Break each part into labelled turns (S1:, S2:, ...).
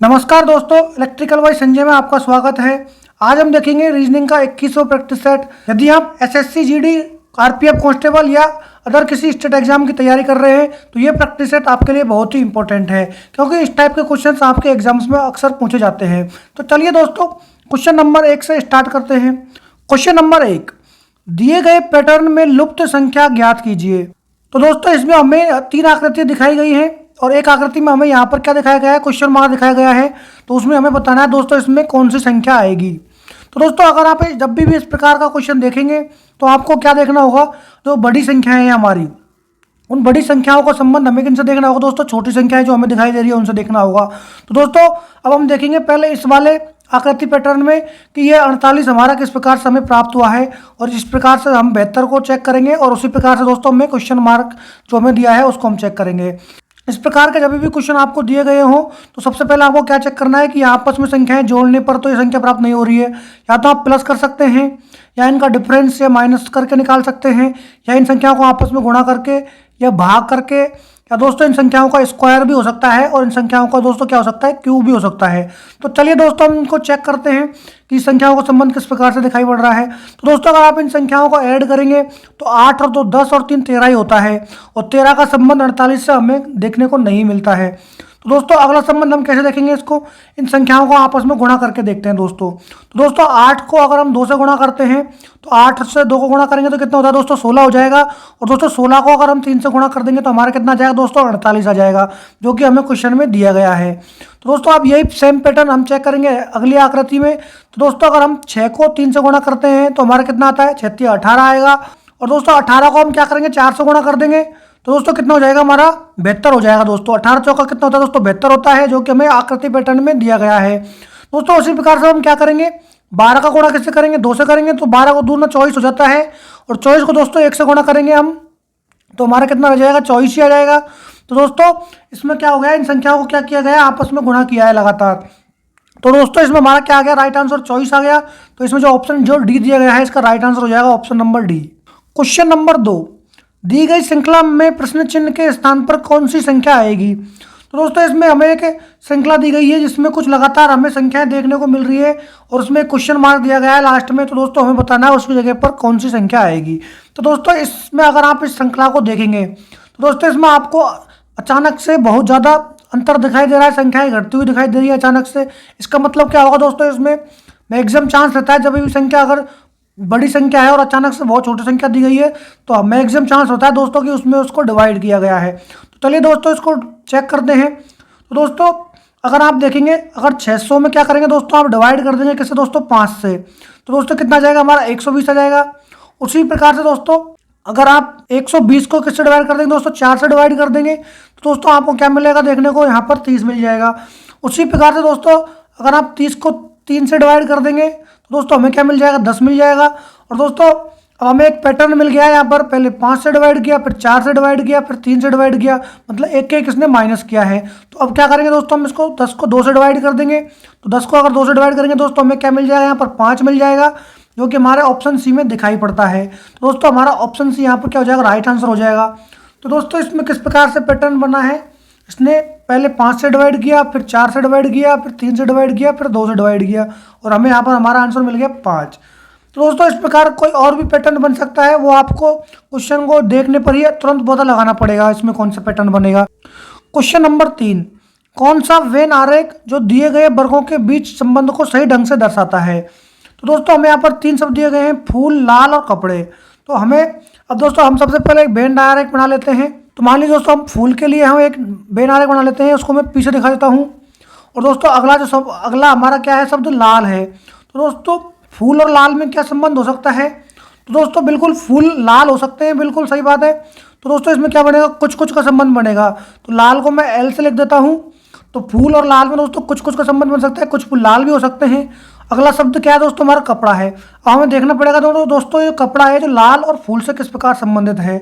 S1: नमस्कार दोस्तों, electrical bye Sanjay में आपका स्वागत है। आज हम देखेंगे रीजनिंग का 21वां प्रैक्टिस सेट। यदि आप एसएससी, जीडी, आरपीएफ कांस्टेबल या अदर किसी स्टेट एग्जाम की तैयारी कर रहे हैं तो ये प्रैक्टिस सेट आपके लिए बहुत ही इंपॉर्टेंट है, क्योंकि इस टाइप के क्वेश्चंस आपके एग्जाम्स में अक्सर पूछे जाते हैं। तो चलिए दोस्तों, क्वेश्चन नंबर 1 से स्टार्ट करते हैं। क्वेश्चन नंबर 1, दिए गए पैटर्न में लुप्त संख्या ज्ञात कीजिए। तो दोस्तों इसमें हमें 3 आकृतियां दिखाई गई हैं और एक आकृति में हमें यहाँ पर क्या दिखाया गया है, क्वेश्चन मार्क दिखाया गया है। तो उसमें हमें बताना है दोस्तों इसमें कौन सी संख्या आएगी। तो दोस्तों अगर आप जब भी इस प्रकार का क्वेश्चन देखेंगे तो आपको क्या देखना होगा, जो बड़ी संख्याएं हैं हमारी, उन बड़ी संख्याओं का संबंध हमें किनसे देखना होगा दोस्तों, छोटी संख्याएं जो हमें दिखाई दे रही है उनसे देखना होगा। तो दोस्तों अब हम देखेंगे पहले इस वाले आकृति पैटर्न में कि ये 48 हमारा किस प्रकार से हमें प्राप्त हुआ है, और इस प्रकार से हम 72 को चेक करेंगे और उसी प्रकार से दोस्तों हमें क्वेश्चन मार्क जो हमें दिया है उसको हम चेक करेंगे। इस प्रकार के जब भी क्वेश्चन आपको दिए गए हों तो सबसे पहले आपको क्या चेक करना है कि आपस में संख्याएं जोड़ने पर तो ये संख्या प्राप्त नहीं हो रही है। या तो आप प्लस कर सकते हैं, या इनका डिफरेंस या माइनस करके निकाल सकते हैं, या इन संख्याओं को आपस में गुणा करके या भाग करके, या दोस्तों इन संख्याओं का स्क्वायर भी हो सकता है और इन संख्याओं का दोस्तों क्या हो सकता है, क्यूब भी हो सकता है। तो चलिए दोस्तों हम इनको चेक करते हैं कि संख्याओं का संबंध किस प्रकार से दिखाई पड़ रहा है। तो दोस्तों अगर आप इन संख्याओं को ऐड करेंगे तो 8 और 2 10 और 3 13 ही होता है, और 13 का संबंध 48 से हमें देखने को नहीं मिलता है। तो दोस्तों अगला संबंध हम कैसे देखेंगे इसको, इन संख्याओं को आपस में गुणा करके देखते हैं दोस्तों। तो दोस्तों 8 को अगर हम 2 से गुणा करते हैं तो 8 से 2 को गुणा करेंगे तो कितना होता है दोस्तों, 16 हो जाएगा। और दोस्तों 16 को अगर हम 3 से गुणा कर देंगे तो हमारा कितना आ जाएगा दोस्तों, 48 आ जाएगा, जो कि हमें क्वेश्चन में दिया गया है। तो दोस्तों अब यही सेम पैटर्न हम चेक करेंगे अगली आकृति में। तो दोस्तों अगर हम 6 को 3 से गुणा करते हैं तो हमारा कितना आता है, 36 18 आएगा। और दोस्तों 18 को हम क्या करेंगे, 4 से गुणा कर देंगे तो दोस्तों कितना हो जाएगा, हमारा 72 हो जाएगा दोस्तों। 18 चौका कितना होता है दोस्तों, 72 होता है, जो कि हमें आकृति पैटर्न में दिया गया है। दोस्तों उसी प्रकार से हम क्या करेंगे, 12 का गुणा किससे करेंगे, 2 से करेंगे। तो 12 को 2 ना 24 हो जाता है, और 24 को दोस्तों 1 से गुणा करेंगे हम तो हमारा कितना रह जाएगा, 24 ही आ जाएगा। तो दोस्तों इसमें क्या हो गया, इन संख्याओं को क्या किया गया, आपस में गुणा किया है लगातार। तो दोस्तों इसमें हमारा क्या आ गया, राइट आंसर 24 आ गया। तो इसमें जो ऑप्शन जो डी दिया गया है इसका राइट आंसर हो जाएगा option number D. Question number 2, दी गई श्रृंखला में प्रश्न चिन्ह के स्थान पर कौन सी संख्या आएगी। तो दोस्तों इसमें हमें एक श्रृंखला दी गई है जिसमें कुछ लगातार हमें संख्याएं देखने को मिल रही है और उसमें क्वेश्चन मार्क दिया गया है लास्ट में। तो दोस्तों हमें बताना है उसकी जगह पर कौन सी संख्या आएगी। तो दोस्तों इसमें अगर आप इस श्रृंखला को देखेंगे तो दोस्तों इसमें आपको अचानक से बहुत ज़्यादा अंतर दिखाई दे रहा है, संख्याएं घटती हुई दिखाई दे रही है अचानक से। इसका मतलब क्या होगा दोस्तों, इसमें मैक्सिमम चांस रहता है जब भी संख्या अगर बड़ी संख्या है और अचानक से बहुत छोटी संख्या दी गई है तो मैक्सिमम चांस होता है दोस्तों कि उसमें उसको डिवाइड किया गया है। तो चलिए दोस्तों इसको चेक करते हैं। तो दोस्तों अगर आप देखेंगे, अगर 600 में क्या करेंगे दोस्तों, आप डिवाइड कर देंगे किससे दोस्तों, 5 से। तो दोस्तों कितना जाएगा, हमारा 120 आ जाएगा। उसी प्रकार से दोस्तों अगर आप 120 को किससे डिवाइड कर देंगे दोस्तों, 4 से डिवाइड कर देंगे तो दोस्तों आपको क्या मिलेगा देखने को, यहाँ पर 30 मिल जाएगा। उसी प्रकार से दोस्तों अगर आप 30 को 3 से डिवाइड कर देंगे तो दोस्तों हमें क्या मिल जाएगा, 10 मिल जाएगा। और दोस्तों अब हमें एक पैटर्न मिल गया है, यहाँ पर पहले 5 से डिवाइड किया, फिर 4 से डिवाइड किया, फिर 3 से डिवाइड किया, मतलब एक एक इसने माइनस किया है। तो अब क्या करेंगे दोस्तों, हम इसको 10 को 2 से डिवाइड कर देंगे। तो 10 को अगर 2 से डिवाइड करेंगे दोस्तों हमें क्या मिल जाएगा, यहाँ पर 5 मिल जाएगा, जो कि हमारे ऑप्शन सी में दिखाई पड़ता है। तो दोस्तों हमारा ऑप्शन सी यहाँ पर क्या हो जाएगा, राइट आंसर हो जाएगा। तो दोस्तों इसमें किस प्रकार से पैटर्न बना है, इसने पहले 5 से डिवाइड किया, फिर 4 से डिवाइड किया, फिर 3 से डिवाइड किया, फिर 2 से डिवाइड किया, और हमें यहाँ पर हमारा आंसर मिल गया 5। तो दोस्तों इस प्रकार कोई और भी पैटर्न बन सकता है, वो आपको क्वेश्चन को देखने पर ही तुरंत पता लगाना पड़ेगा इसमें कौन सा पैटर्न बनेगा। क्वेश्चन नंबर 3, कौन सा वेन आरेख जो दिए गए वर्गों के बीच संबंध को सही ढंग से दर्शाता है। तो दोस्तों हमें यहाँ पर 3 शब्द दिए गए हैं, फूल, लाल और कपड़े। तो हमें अब दोस्तों हम सबसे पहले एक वेन आरेख बना लेते हैं। तो मान लीजिए दोस्तों हम फूल के लिए हम एक वेन आरेख बना लेते हैं, उसको मैं पीछे दिखा देता हूँ। और दोस्तों अगला हमारा क्या है, शब्द लाल है। तो दोस्तों फूल और लाल में क्या संबंध हो सकता है, तो दोस्तों बिल्कुल फूल लाल हो सकते हैं, बिल्कुल सही बात है। तो दोस्तों इसमें क्या बनेगा, कुछ कुछ का संबंध बनेगा। तो लाल को मैं एल से लिख देता हूँ। तो फूल और लाल में दोस्तों कुछ कुछ का संबंध बन सकता है, कुछ फूल लाल भी हो सकते हैं। अगला शब्द क्या है दोस्तों, हमारा कपड़ा है। अब हमें देखना पड़ेगा दोस्तों ये कपड़ा है जो लाल और फूल से किस प्रकार संबंधित है।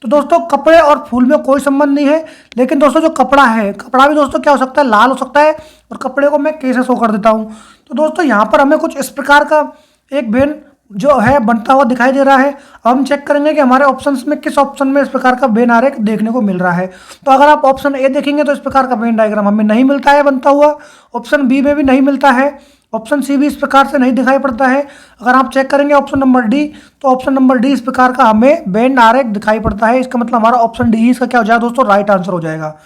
S1: तो दोस्तों कपड़े और फूल में कोई संबंध नहीं है, लेकिन दोस्तों जो कपड़ा है, कपड़ा भी दोस्तों क्या हो सकता है, लाल हो सकता है। और कपड़े को मैं कैसे शो कर देता हूँ। तो दोस्तों यहाँ पर हमें कुछ इस प्रकार का एक वेन जो है बनता हुआ दिखाई दे रहा है। अब हम चेक करेंगे कि हमारे ऑप्शंस में किस ऑप्शन में इस प्रकार का वेन आरेख देखने को मिल रहा है। तो अगर आप ऑप्शन ए देखेंगे तो इस प्रकार का वेन डायग्राम हमें नहीं मिलता है बनता हुआ। ऑप्शन बी में भी नहीं मिलता है। ऑप्शन सी भी इस प्रकार से नहीं दिखाई पड़ता है। अगर आप चेक करेंगे ऑप्शन नंबर डी, तो ऑप्शन नंबर डी इस प्रकार का हमें वेन आरेख दिखाई पड़ता है। इसका मतलब हमारा ऑप्शन डी इसका क्या हो जाएगा दोस्तों, राइट आंसर हो जाएगा।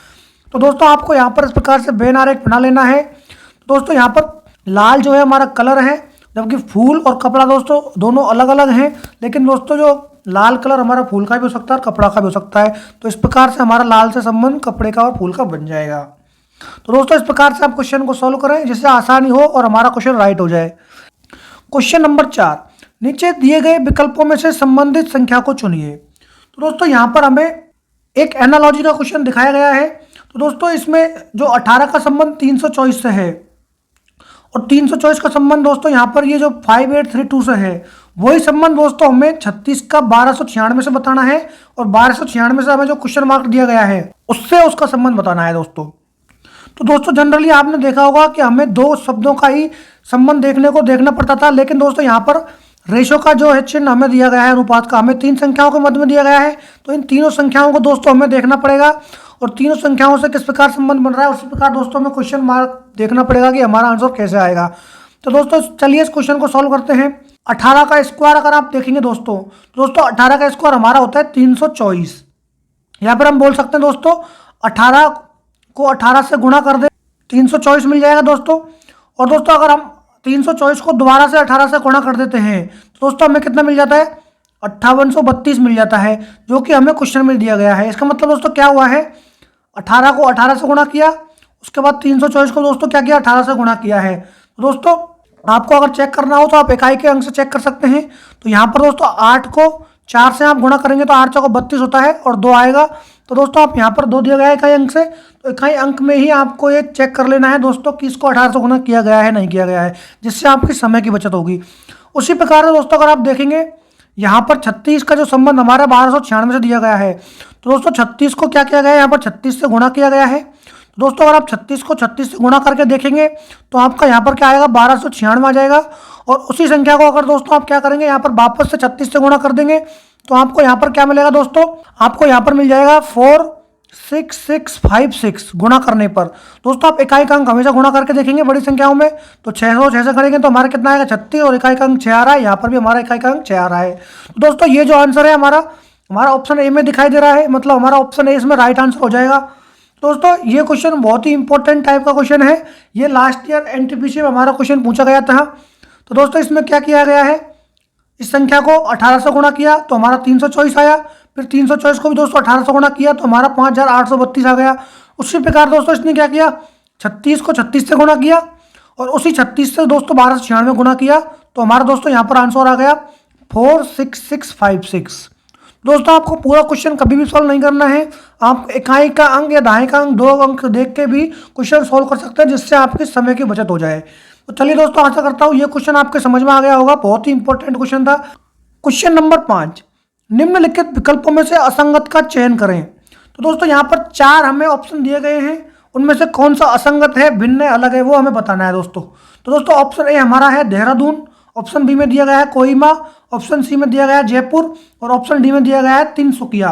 S1: तो दोस्तों आपको यहाँ पर इस प्रकार से वेन आरेख बना लेना है। तो दोस्तों यहाँ पर लाल जो है हमारा कलर है, जबकि फूल और कपड़ा दोस्तों दोनों अलग अलग हैं। लेकिन दोस्तों जो लाल कलर हमारा फूल का भी हो सकता है और कपड़ा का भी हो सकता है। तो इस प्रकार से हमारा लाल से संबंध कपड़े का और फूल का बन जाएगा। तो दोस्तों इस प्रकार से आप क्वेश्चन को सॉल्व करें जिससे आसानी हो और हमारा क्वेश्चन राइट हो जाए। क्वेश्चन नंबर 4, नीचे दिए गए विकल्पों में से संबंधित संख्या को चुनिए। तो दोस्तों यहाँ पर हमें एक एनालॉजी का क्वेश्चन दिखाया गया है। तो दोस्तों इसमें जो 18 का संबंध 324 से है और 324 का संबंध दोस्तों यहाँ पर ये जो 5832 से है, वही संबंध दोस्तों हमें 36 का 1296 से बताना है और 1296 से हमें जो क्वेश्चन मार्क दिया गया है उससे उसका संबंध बताना है दोस्तों। तो दोस्तों जनरली आपने देखा होगा कि हमें दो शब्दों का ही संबंध देखना पड़ता था, लेकिन दोस्तों यहाँ पर रेशो का जो है चिन्ह हमें दिया गया है, अनुपात का हमें 3 संख्याओं के मध्य में दिया गया है। तो इन तीनों संख्याओं को दोस्तों हमें देखना पड़ेगा और तीनों संख्याओं से किस प्रकार संबंध बन रहा है उसी प्रकार दोस्तों हमें क्वेश्चन मार्क देखना पड़ेगा कि हमारा आंसर कैसे आएगा। तो दोस्तों चलिए इस क्वेश्चन को सॉल्व करते हैं। 18 का स्क्वायर अगर आप देखेंगे दोस्तों, तो दोस्तों 18 का स्क्वायर हमारा होता है 324। यहाँ पर हम बोल सकते हैं दोस्तों 18 को 18 से गुणा कर दे 324 मिल जाएगा दोस्तों। और दोस्तों अगर हम 324 को दोबारा से 18 से गुणा कर देते हैं तो दोस्तों हमें कितना मिल जाता है, 5832 मिल जाता है, जो कि हमें क्वेश्चन में दिया गया है। इसका मतलब दोस्तों क्या हुआ है, 18 को 18 से गुणा किया, उसके बाद 324 को दोस्तों क्या किया, 18 से गुणा किया है। तो दोस्तों आपको अगर चेक करना हो तो आप इकाई के अंक से चेक कर सकते हैं। तो यहाँ पर दोस्तों 8 को 4 से आप गुणा करेंगे तो 8 चौको 32 होता है और 2 आएगा। तो दोस्तों आप यहाँ पर 2 दिया गया है इकाई अंक से, तो इकाई अंक में ही आपको ये चेक कर लेना है दोस्तों कि इसको 18 से गुणा किया गया है नहीं किया गया है, जिससे आपकी समय की बचत होगी। उसी प्रकार से दोस्तों अगर आप देखेंगे यहाँ पर 36 का जो संबंध हमारा 1296 से दिया गया है, तो दोस्तों 36 को क्या किया गया है, यहाँ पर 36 से गुणा किया गया है। तो दोस्तों अगर आप 36 को 36 से गुणा करके देखेंगे तो आपका यहाँ पर क्या आएगा, 1296 आ जाएगा। और उसी संख्या को अगर दोस्तों आप क्या करेंगे, यहाँ पर वापस से 36 से गुणा कर देंगे तो आपको यहाँ पर क्या मिलेगा दोस्तों, आपको यहाँ पर मिल जाएगा 46656 गुणा करने पर। दोस्तों आप इकाई का अंक हमेशा गुणा करके देखेंगे बड़ी संख्याओं में, तो 606 से करेंगे तो हमारा कितना आएगा 36 और इकाई का अंक 6 आ रहा है। यहाँ पर भी हमारा इकाई का अंक 6 आ रहा है। तो दोस्तों ये जो आंसर है हमारा ऑप्शन ए में दिखाई दे रहा है, मतलब हमारा ऑप्शन ए इसमें राइट आंसर हो जाएगा। दोस्तों ये क्वेश्चन बहुत ही इंपॉर्टेंट टाइप का क्वेश्चन है। ये लास्ट ईयर एनटीपीसी में हमारा क्वेश्चन पूछा गया था। तो दोस्तों इसमें क्या किया गया है, इस संख्या को 18 से गुणा किया तो हमारा 324 आया, फिर 324 को भी दोस्तों 18 से गुणा किया तो हमारा 5832 आ गया। उसी प्रकार दोस्तों इसने क्या किया, 36 को 36 से गुणा किया और उसी 36 से दोस्तों 1296 गुणा किया तो हमारा दोस्तों यहाँ पर आंसर आ गया 46656। दोस्तों आपको पूरा क्वेश्चन कभी भी सॉल्व नहीं करना है, आप इकाई का अंक या दहाई का अंक 2 अंक देख के भी क्वेश्चन सॉल्व कर सकते हैं, जिससे आपके समय की बचत हो जाए। तो चलिए दोस्तों आशा करता हूँ ये क्वेश्चन आपके समझ में आ गया होगा, बहुत ही इंपॉर्टेंट क्वेश्चन था। क्वेश्चन नंबर 5, निम्नलिखित विकल्पों में से असंगत का चयन करें। तो दोस्तों यहाँ पर 4 हमें ऑप्शन दिए गए हैं, उनमें से कौन सा असंगत है, भिन्न है, अलग है, वो हमें बताना है दोस्तों। तो दोस्तों ऑप्शन ए हमारा है देहरादून, ऑप्शन बी में दिया गया है कोहिमा, ऑप्शन सी में दिया गया है जयपुर और ऑप्शन डी में दिया गया है तिनसुकिया।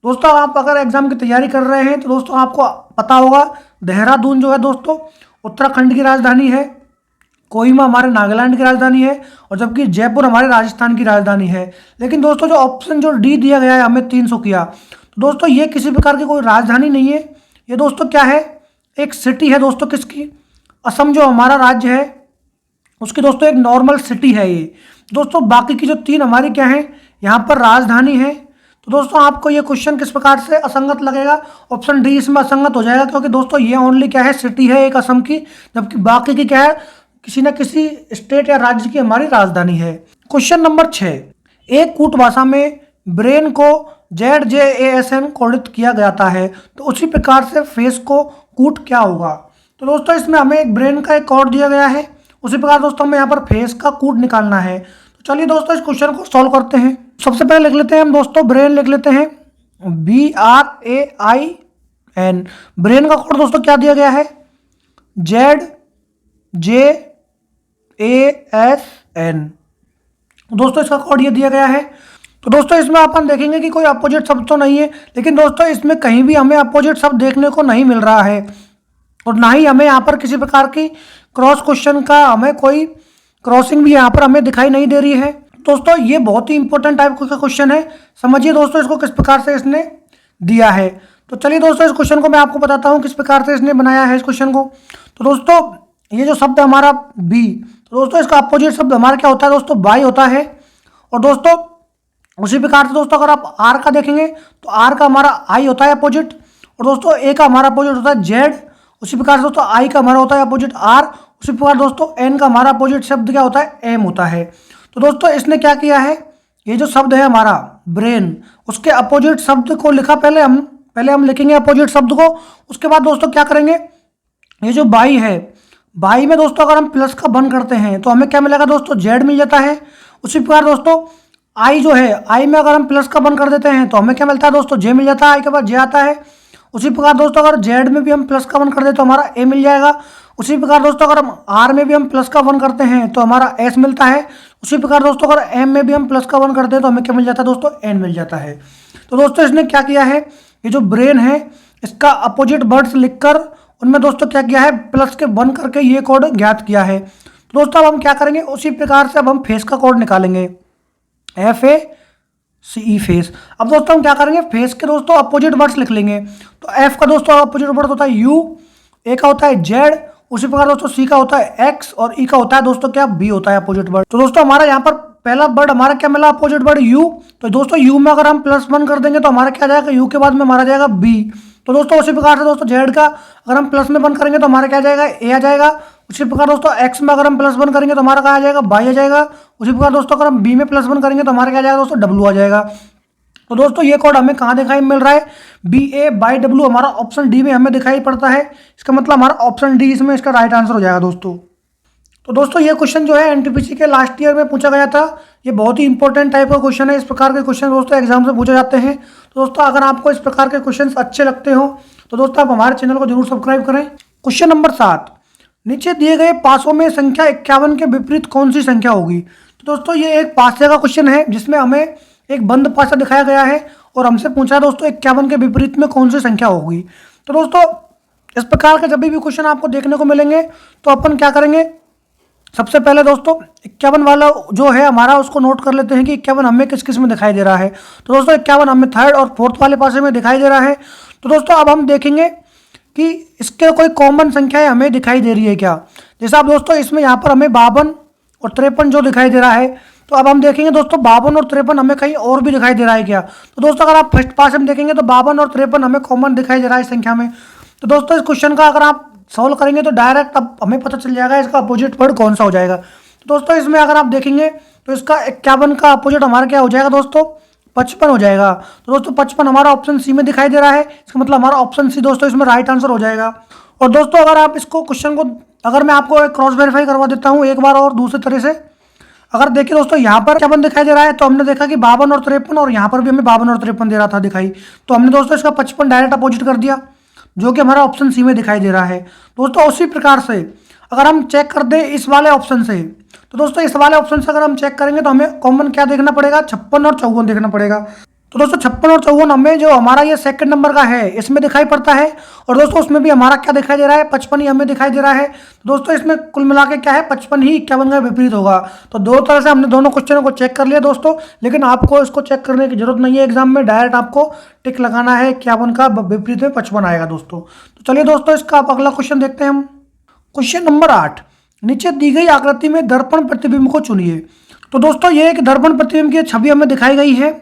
S1: दोस्तों आप अगर एग्जाम की तैयारी कर रहे हैं तो दोस्तों आपको पता होगा देहरादून जो है दोस्तों उत्तराखंड की राजधानी है, कोहिमा हमारे नागालैंड की राजधानी है और जबकि जयपुर हमारे राजस्थान की राजधानी है। लेकिन दोस्तों जो ऑप्शन जो डी दिया गया है हमें तिनसुकिया, तो दोस्तों ये किसी प्रकार की कोई राजधानी नहीं है, ये दोस्तों क्या है, एक सिटी है दोस्तों। किसकी, असम जो हमारा राज्य है उसकी दोस्तों एक नॉर्मल सिटी है ये। दोस्तों बाकी की जो 3 हमारी क्या है, यहाँ पर राजधानी है। तो दोस्तों आपको ये क्वेश्चन किस प्रकार से असंगत लगेगा, ऑप्शन डी इसमें असंगत हो जाएगा, क्योंकि दोस्तों ये ओनली क्या है, सिटी है एक असम की, जबकि बाकी की क्या है, किसी न किसी स्टेट या राज्य की हमारी राजधानी है। क्वेश्चन नंबर 6, एक कूट भाषा में ब्रेन को ZJASN कोडित किया जाता है, तो उसी प्रकार से फेस को कूट क्या होगा। तो दोस्तों इसमें हमें एक ब्रेन का एक कोड दिया गया है, उसी प्रकार दोस्तों हमें यहाँ पर फेस का कूट निकालना है। तो चलिए दोस्तों इस क्वेश्चन को सॉल्व करते हैं। सबसे पहले लिख लेते हैं हम दोस्तों ब्रेन, लिख लेते हैं BRAIN। ब्रेन का कोड दोस्तों क्या दिया गया है, ZJASN। तो दोस्तों इसका कोड ये दिया गया है। तो दोस्तों इसमें अपन देखेंगे कि कोई अपोजिट शब्द तो नहीं है, लेकिन दोस्तों इसमें कहीं भी हमें अपोजिट शब्द देखने को नहीं मिल रहा है और ना ही हमें यहाँ पर किसी प्रकार की क्रॉस क्वेश्चन का हमें कोई क्रॉसिंग भी यहाँ पर हमें दिखाई नहीं दे रही है। दोस्तों ये बहुत ही इंपॉर्टेंट टाइप का क्वेश्चन है, समझिए दोस्तों इसको किस प्रकार से इसने दिया है। तो चलिए दोस्तों इस क्वेश्चन को मैं आपको बताता हूँ किस प्रकार से इसने बनाया है इस क्वेश्चन को। तो दोस्तों ये जो शब्द हमारा बी, तो दोस्तों इसका अपोजिट शब्द हमारा क्या होता है दोस्तों, बाई होता है। और दोस्तों उसी प्रकार से दोस्तों अगर आप आर का देखेंगे तो आर का हमारा आई होता है अपोजिट, और दोस्तों ए का हमारा अपोजिट होता है जेड। उसी प्रकार से दोस्तों आई का हमारा होता है अपोजिट आर। उसी प्रकार दोस्तों एन का हमारा अपोजिट शब्द क्या होता है, एम होता है। तो दोस्तों इसने क्या किया है, ये जो शब्द है हमारा ब्रेन, उसके अपोजिट शब्द को लिखा, पहले हम लिखेंगे अपोजिट शब्द को। उसके बाद दोस्तों क्या करेंगे, ये जो बाई है, बाई में दोस्तों अगर हम प्लस का वन करते हैं तो हमें क्या मिलेगा दोस्तों, जेड मिल जाता है। उसी प्रकार दोस्तों आई जो है, आई में अगर हम प्लस का वन कर देते हैं तो हमें क्या मिलता है दोस्तों, जे मिल जाता है, आई के बाद जे आता है। उसी प्रकार दोस्तों अगर जेड में भी हम प्लस का वन कर दें तो हमारा ए मिल जाएगा। उसी प्रकार दोस्तों अगर हम आर में भी हम प्लस का वन करते हैं तो हमारा एस मिलता है। उसी प्रकार दोस्तों अगर एम में भी हम प्लस का वन करते हैं तो हमें क्या मिल जाता है दोस्तों, एन मिल जाता है। तो दोस्तों इसने क्या किया है, ये जो ब्रेन है इसका अपोजिट वर्ड्स लिखकर उनमें दोस्तों क्या किया है, प्लस के वन करके ये कोड ज्ञात किया है। तो दोस्तों अब हम क्या करेंगे, उसी प्रकार से अब हम फेस का कोड निकालेंगे, FACE फेस। अब दोस्तों हम क्या करेंगे, फेस के दोस्तों अपोजिट वर्ड्स लिख लेंगे। तो एफ का दोस्तों अपोजिट वर्ड होता है यू, ए का होता है जेड, उसी प्रकार दोस्तों सी का होता है एक्स और ई का होता है दोस्तों क्या, बी होता है अपोजिट वर्ड। तो दोस्तों हमारा यहाँ पर पहला वर्ड हमारा क्या मिला, अपोजिट वर्ड यू। तो दोस्तों यू में अगर हम प्लस वन कर देंगे तो हमारा क्या जाएगा, यू के बाद में हमारा जाएगा बी। तो दोस्तों उसी प्रकार से दोस्तों जेड का अगर हम प्लस में वन करेंगे तो हमारा क्या जाएगा, ए आ जाएगा। उसी प्रकार दोस्तों एक्स में अगर हम प्लस वन करेंगे तो हमारा क्या आ जाएगा, बाई आ जाएगा। उसी प्रकार दोस्तों अगर हम बी में प्लस वन करेंगे तो हमारा क्या आ जाएगा दोस्तों, डब्ल्यू आ जाएगा। तो दोस्तों ये कोड हमें कहाँ दिखाई मिल रहा है, BA/W हमारा ऑप्शन डी में हमें दिखाई पड़ता है। इसका मतलब हमारा ऑप्शन डी इसमें इसका राइट आंसर हो जाएगा दोस्तों। तो दोस्तों ये क्वेश्चन जो है एनटीपीसी के लास्ट ईयर में पूछा गया था। ये बहुत ही इंपॉर्टेंट टाइप का क्वेश्चन है। इस प्रकार के क्वेश्चन दोस्तों एग्जाम से पूछे जाते हैं। तो दोस्तों अगर आपको इस प्रकार के क्वेश्चन अच्छे लगते हो तो दोस्तों आप हमारे चैनल को जरूर सब्सक्राइब करें। क्वेश्चन नंबर 7, नीचे दिए गए पासों में संख्या 51 के विपरीत कौन सी संख्या होगी। तो दोस्तों ये एक पासे का क्वेश्चन है जिसमें हमें एक बंद पासा दिखाया गया है और हमसे पूछा है दोस्तों 51 के विपरीत में कौन सी संख्या होगी। तो दोस्तों इस प्रकार के जब भी क्वेश्चन आपको देखने को मिलेंगे तो अपन क्या करेंगे, सबसे पहले दोस्तों 51 वाला जो है हमारा उसको नोट कर लेते हैं कि 51 हमें किस किस में दिखाई दे रहा है। तो दोस्तों 51 हमें थर्ड और फोर्थ वाले पासे में दिखाई दे रहा है। तो दोस्तों अब हम देखेंगे कि इसके कोई कॉमन संख्याएं हमें दिखाई दे रही है क्या। जैसा अब दोस्तों इसमें यहाँ पर हमें 52 और 53 जो दिखाई दे रहा है, तो अब हम देखेंगे दोस्तों 52 और 53 हमें कहीं और भी दिखाई दे रहा है क्या। तो दोस्तों अगर आप फर्स्ट पास में देखेंगे तो 52 और 53 हमें कॉमन दिखाई दे रहा है इस संख्या में। तो दोस्तों इस क्वेश्चन का अगर आप सॉल्व करेंगे तो डायरेक्ट अब हमें पता चल जाएगा इसका अपोजिट वर्ड कौन सा हो जाएगा। तो दोस्तों इसमें अगर आप देखेंगे तो इसका 51 का अपोजिट हमारा क्या हो जाएगा दोस्तों, 55 हो जाएगा। तो दोस्तों 55 हमारा ऑप्शन सी में दिखाई दे रहा है। इसका मतलब हमारा ऑप्शन सी दोस्तों इसमें राइट आंसर हो जाएगा। और दोस्तों अगर आप इसको क्वेश्चन को अगर मैं आपको क्रॉस वेरीफाई करवा देता हूँ एक बार और दूसरे तरह से, अगर देखिए दोस्तों यहाँ पर 51 दिखाई दे रहा है तो हमने देखा कि 52 और 53 और यहाँ पर भी हमें 52 और 53 दे रहा था दिखाई, तो हमने दोस्तों इसका 55 डायरेक्ट अपोजिट कर दिया जो कि हमारा ऑप्शन सी में दिखाई दे रहा है। दोस्तों उसी प्रकार से अगर हम चेक कर दें इस वाले ऑप्शन से, तो दोस्तों इस वाले ऑप्शन से अगर हम चेक करेंगे तो हमें कॉमन क्या देखना पड़ेगा, 56 और 54 देखना पड़ेगा। तो दोस्तों 56 और 54 हमें जो हमारा ये सेकंड नंबर का है इसमें दिखाई पड़ता है और दोस्तों उसमें भी हमारा क्या दिखाई दे रहा है, 55 ही हमें दिखाई दे रहा है। तो दोस्तों इसमें कुल मिला के क्या है, 55 ही 51 का विपरीत होगा। तो दो तरह से हमने दोनों क्वेश्चनों को चेक कर लिया दोस्तों, लेकिन आपको इसको चेक करने की जरूरत नहीं है एग्जाम में, डायरेक्ट आपको टिक लगाना है 51 का विपरीत में 55 आएगा दोस्तों। तो चलिए दोस्तों इसका आप अगला क्वेश्चन देखते हैं हम। क्वेश्चन नंबर 8, नीचे दी गई आकृति में दर्पण प्रतिबिंब को चुनिए। तो दोस्तों ये एक दर्पण प्रतिबिंब की छवि हमें दिखाई गई है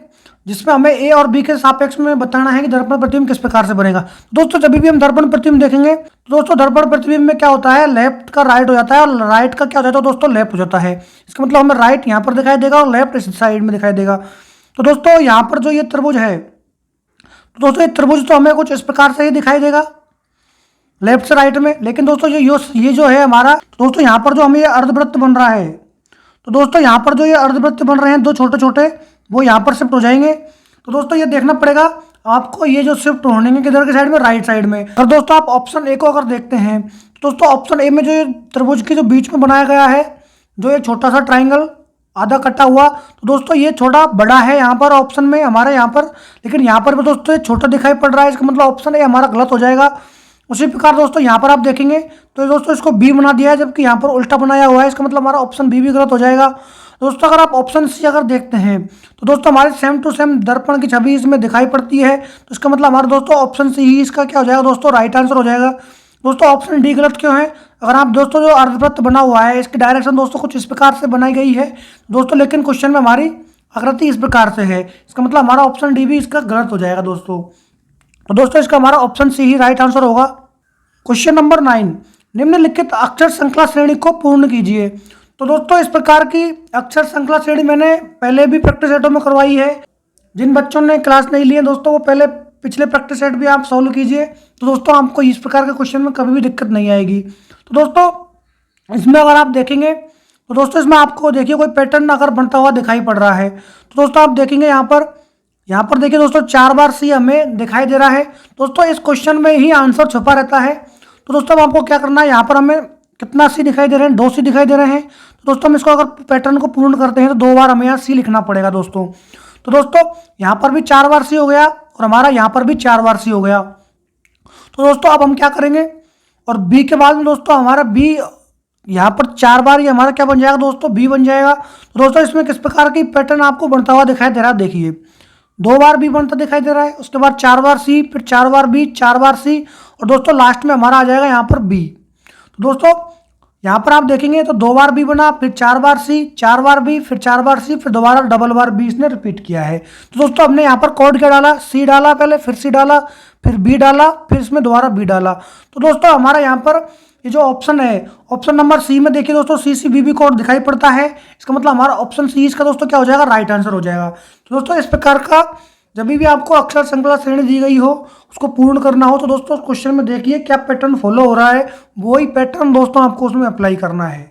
S1: जिसमें हमें ए और बी के सापेक्ष में बताना है कि दर्पण प्रतिबिंब किस प्रकार से बनेगा। दोस्तों जब भी हम दर्पण प्रतिबिंब देखेंगे तो दोस्तों दर्पण प्रतिबिंब में क्या होता है, लेफ्ट का राइट हो जाता है और राइट का क्या हो जाता है दोस्तों, लेफ्ट हो जाता है। इसका मतलब हमें राइट यहाँ पर दिखाई देगा और लेफ्ट इस साइड में दिखाई देगा। तो दोस्तों यहाँ पर जो ये त्रिभुज है, तो दोस्तों ये त्रिभुज तो हमें कुछ इस प्रकार से ही दिखाई देगा लेफ्ट से राइट में। लेकिन दोस्तों ये जो है हमारा, दोस्तों यहाँ पर जो हमें ये अर्धवृत्त बन रहा है, तो दोस्तों यहाँ पर जो ये अर्धवृत्त बन रहे हैं दो छोटे छोटे, वो यहाँ पर शिफ्ट हो जाएंगे। तो दोस्तों ये देखना पड़ेगा आपको, ये जो शिफ्ट होने किधर के साइड में, राइट साइड में। और दोस्तों आप ऑप्शन ए को अगर देखते हैं तो दोस्तों ऑप्शन ए में जो ये त्रिभुज के जो बीच में बनाया गया है जो एक छोटा सा ट्राइंगल, आधा कटा हुआ। तो दोस्तों ये थोड़ा बड़ा है यहाँ पर ऑप्शन में हमारे यहाँ पर, लेकिन यहाँ पर भी दोस्तों छोटा दिखाई पड़ रहा है, इसका मतलब ऑप्शन ए हमारा गलत हो जाएगा। उसी प्रकार दोस्तों यहाँ पर आप देखेंगे तो दोस्तों इसको बी बना दिया है, जबकि यहाँ पर उल्टा बनाया हुआ है, इसका मतलब हमारा ऑप्शन बी भी गलत हो जाएगा। दोस्तों अगर आप ऑप्शन सी अगर देखते हैं तो दोस्तों हमारे सेम टू सेम दर्पण की छवि इसमें दिखाई पड़ती है, तो इसका मतलब हमारा दोस्तों ऑप्शन सी ही इसका क्या हो जाएगा दोस्तों, राइट आंसर हो जाएगा। दोस्तों ऑप्शन डी गलत क्यों है? अगर आप दोस्तों जो अर्धवृत्त बना हुआ है इसकी डायरेक्शन दोस्तों कुछ इस प्रकार से बनाई गई है दोस्तों, लेकिन क्वेश्चन में हमारी आकृति इस प्रकार से है, इसका मतलब हमारा ऑप्शन डी भी इसका गलत हो जाएगा दोस्तों। तो दोस्तों इसका हमारा ऑप्शन सी ही राइट आंसर होगा। क्वेश्चन नंबर 9, निम्नलिखित अक्षर श्रृंखला श्रेणी को पूर्ण कीजिए। तो दोस्तों इस प्रकार की अक्षर श्रृंखला श्रेणी मैंने पहले भी प्रैक्टिस सेटों में करवाई है। जिन बच्चों ने क्लास नहीं ली है दोस्तों वो पहले पिछले प्रैक्टिस सेट भी आप सॉल्व कीजिए, तो दोस्तों आपको इस प्रकार के क्वेश्चन में कभी भी दिक्कत नहीं आएगी। तो दोस्तों इसमें अगर आप देखेंगे तो दोस्तों इसमें आपको देखिए कोई पैटर्न अगर बनता हुआ दिखाई पड़ रहा है, तो दोस्तों आप देखेंगे यहाँ पर देखिए दोस्तों 4 बार सी हमें दिखाई दे रहा है। दोस्तों इस क्वेश्चन में ही आंसर छुपा रहता है। तो दोस्तों आपको क्या करना है, यहाँ पर हमें कितना सी दिखाई दे रहे हैं, 2 सी दिखाई दे रहे हैं। तो दोस्तों हम इसको अगर पैटर्न को पूर्ण करते हैं तो 2 बार हमें यहाँ सी लिखना पड़ेगा दोस्तों। तो दोस्तों यहाँ पर भी 4 बार सी हो गया और हमारा यहाँ पर भी 4 बार सी हो गया। तो दोस्तों अब हम क्या करेंगे, और बी के बाद में दोस्तों हमारा बी यहाँ पर 4 बार ये हमारा क्या बन जाएगा दोस्तों, बी बन जाएगा। तो दोस्तों इसमें किस प्रकार की पैटर्न आपको बनता हुआ दिखाई दे रहा है, देखिए 2 बार बी बनता दिखाई दे रहा है, उसके बाद 4 बार सी, फिर 4 बार बी, 4 बार सी, और दोस्तों लास्ट में हमारा आ जाएगा यहाँ पर बी। तो दोस्तों यहाँ पर आप देखेंगे तो 2 बार बी बना, फिर 4 बार सी, 4 बार बी, फिर 4 बार सी, फिर दोबारा डबल बार बी इसने रिपीट किया है। तो दोस्तों हमने यहाँ पर कोड क्या डाला, सी डाला पहले, फिर सी डाला, फिर बी डाला, फिर इसमें दोबारा बी डाला। तो दोस्तों हमारा यहाँ पर ये जो ऑप्शन है, ऑप्शन नंबर सी में देखिए दोस्तों सी सी बी बी कोड दिखाई पड़ता है, इसका मतलब हमारा ऑप्शन सी इसका दोस्तों क्या हो जाएगा, राइट आंसर हो जाएगा। तो दोस्तों इस प्रकार का जब भी आपको अक्षर श्रृंखला श्रेणी दी गई हो उसको पूर्ण करना हो तो दोस्तों क्वेश्चन में देखिए क्या पैटर्न फॉलो हो रहा है, वही पैटर्न दोस्तों आपको उसमें अप्लाई करना है।